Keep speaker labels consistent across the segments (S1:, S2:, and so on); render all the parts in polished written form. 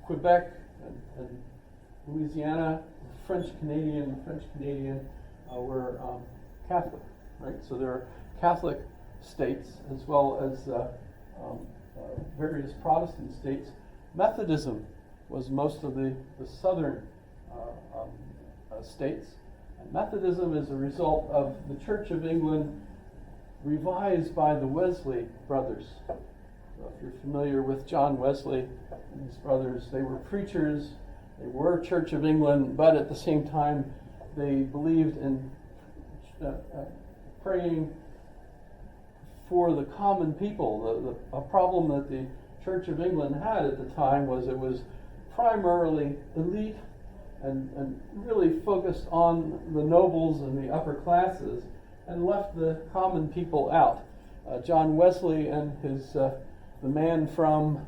S1: Quebec and Louisiana, French Canadian were Catholic, right? So there are Catholic states as well as various Protestant states. Methodism was most of the southern states. And Methodism is a result of the Church of England revised by the Wesley brothers. So if you're familiar with John Wesley and his brothers, they were preachers, they were Church of England, but at the same time they believed in praying for the common people. A problem that the Church of England had at the time was it was primarily elite and really focused on the nobles and the upper classes and left the common people out. John Wesley and his the man from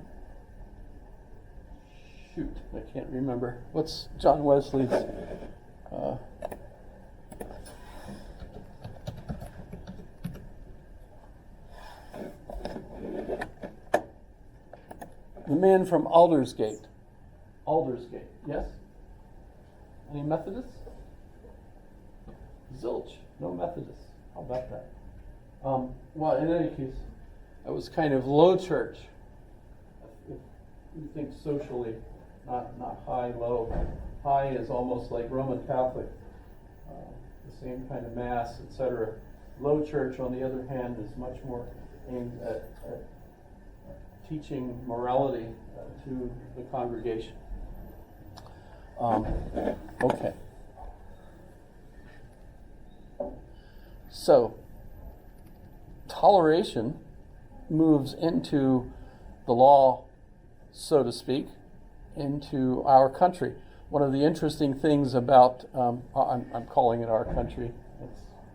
S1: I can't remember. What's John Wesley's the man from Aldersgate, yes? Any Methodists? Zilch, no Methodists. How about that? Well, in any case, it was kind of low church. If you think socially, not high, low. High is almost like Roman Catholic, the same kind of mass, etc. Low church, on the other hand, is much more aimed at teaching morality to the congregation. Okay. So, toleration moves into the law, so to speak, into our country. One of the interesting things about, I'm calling it our country.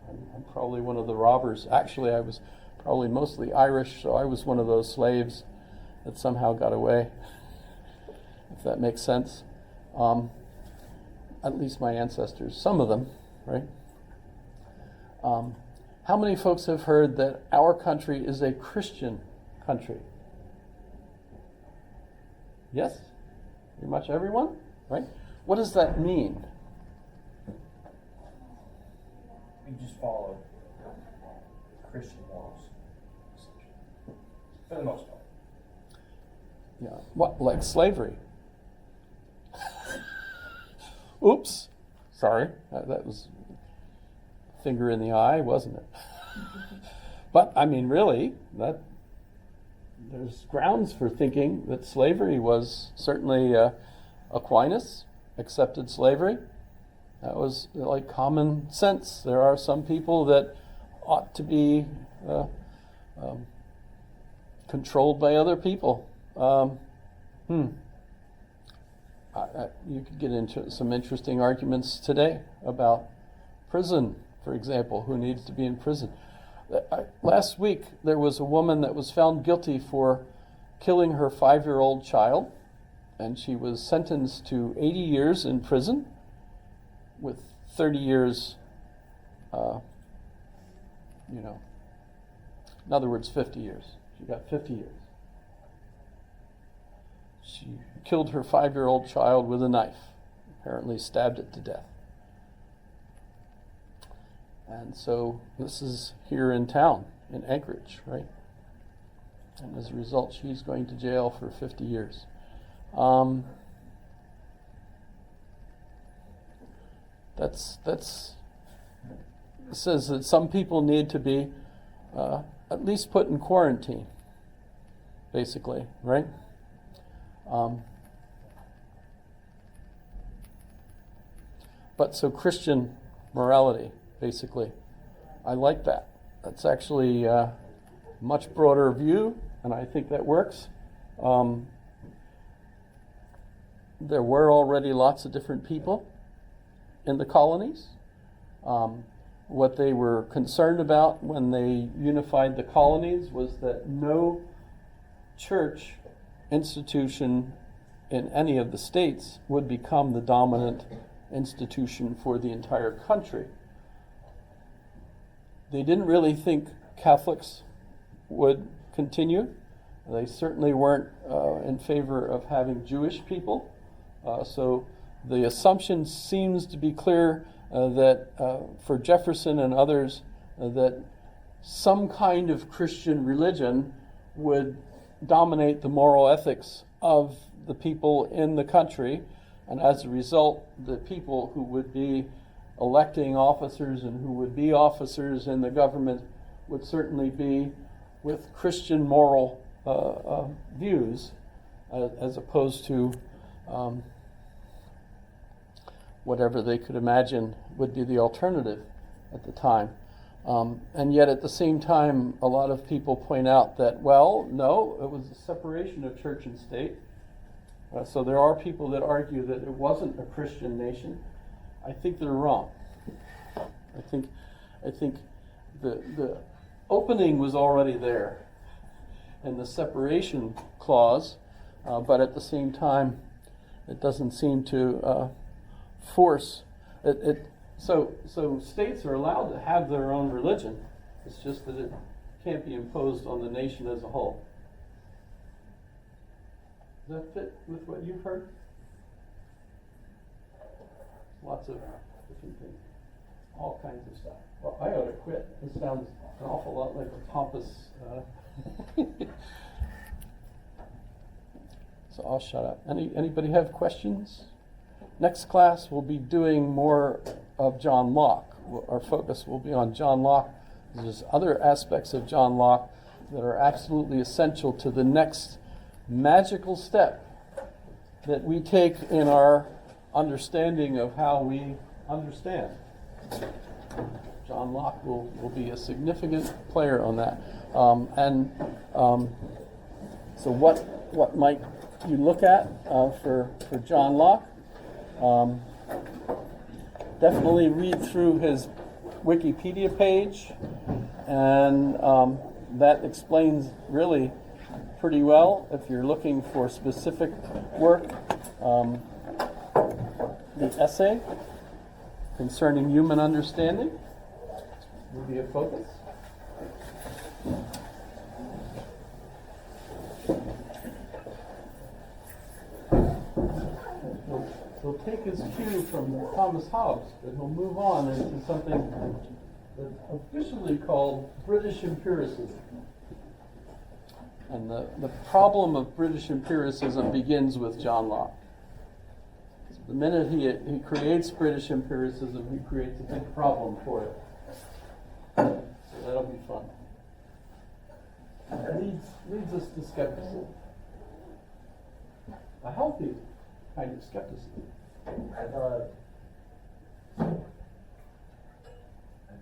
S1: I'm probably one of the robbers. Actually, I was probably mostly Irish, so I was one of those slaves that somehow got away, if that makes sense. At least my ancestors, some of them, right? How many folks have heard that our country is a Christian country? Yes? Pretty much everyone, right? What does that mean?
S2: We just follow Christian laws, for the most part.
S1: Yeah. What, like slavery? Oops. Sorry. That was finger in the eye, wasn't it? But, I mean, really, there's grounds for thinking that slavery was certainly Aquinas accepted slavery. That was like common sense. There are some people that ought to be controlled by other people. You could get into some interesting arguments today about prison, for example, who needs to be in prison. Last week, there was a woman that was found guilty for killing her 5-year-old child, and she was sentenced to 80 years in prison with 30 years, in other words, 50 years. She got 50 years. She killed her 5-year-old child with a knife, apparently stabbed it to death. And so this is here in town, in Anchorage, right? And as a result, she's going to jail for 50 years. It says that some people need to be at least put in quarantine, basically, right? But so Christian morality, basically, I like that. That's actually a much broader view, and I think that works. There were already lots of different people in the colonies. What they were concerned about when they unified the colonies was that no church institution in any of the states would become the dominant institution for the entire country. They didn't really think Catholics would continue. They certainly weren't in favor of having Jewish people. So the assumption seems to be clear that for Jefferson and others, that some kind of Christian religion would dominate the moral ethics of the people in the country, and as a result, the people who would be electing officers and who would be officers in the government would certainly be with Christian moral views, as opposed to whatever they could imagine would be the alternative at the time. And yet at the same time, a lot of people point out that, well, no, it was a separation of church and state. So there are people that argue that it wasn't a Christian nation. I think they're wrong. I think the opening was already there in the separation clause, but at the same time, it doesn't seem to force it. So states are allowed to have their own religion. It's just that it can't be imposed on the nation as a whole. Does that fit with what you've heard? Lots of different things. All kinds of stuff. Well, I ought to quit. This sounds an awful lot like a pompous... So I'll shut up. Anybody have questions? Next class we'll be doing more of John Locke. Our focus will be on John Locke. There's other aspects of John Locke that are absolutely essential to the next magical step that we take in our understanding of how we understand. John Locke will be a significant player on that. So what might you look at for John Locke? Definitely read through his Wikipedia page, and that explains really pretty well, if you're looking for specific work, the essay concerning human understanding will be a focus. We'll take his cue from Thomas Hobbes, but he'll move on into something that's officially called British empiricism. And the problem of British empiricism begins with John Locke. So the minute he creates British empiricism, he creates a big problem for it. So that'll be fun. It leads us to skepticism. A healthy kind of skepticism.
S3: I thought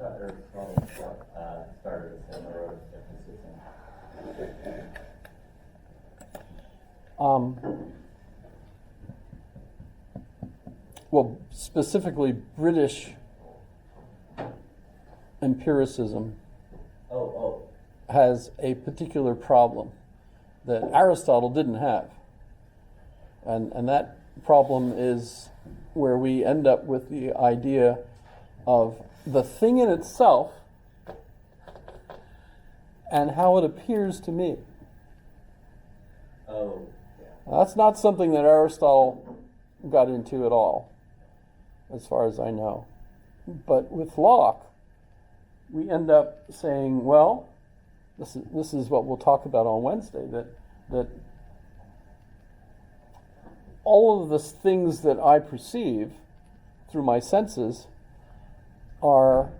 S3: Aristotle started a similar road of skepticism.
S1: Well, specifically British empiricism has a particular problem that Aristotle didn't have. And that problem is where we end up with the idea of the thing in itself and how it appears to me. That's not something that Aristotle got into at all, as far as I know. But with Locke, we end up saying, well, this is what we'll talk about on Wednesday, that all of the things that I perceive through my senses are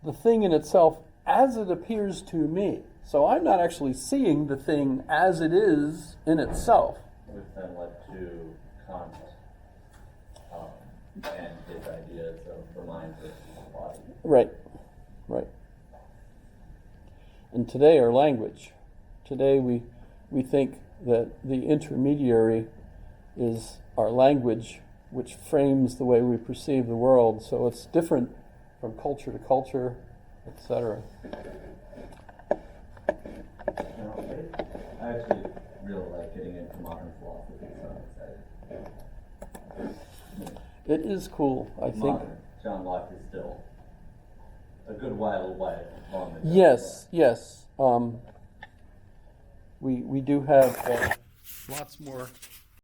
S1: the thing in itself as it appears to me. So I'm not actually seeing the thing as it is in itself.
S3: Which then led to Kant and his ideas of the mind versus the body.
S1: Right. And today our language. Today we think that the intermediary is our language, which frames the way we perceive the world. So it's different from culture to culture, etc.
S3: I actually really like getting into modern philosophy, so I'm excited.
S1: It is cool, I think.
S3: Modern. John Locke is still a good while away.
S1: Yes. we do have lots more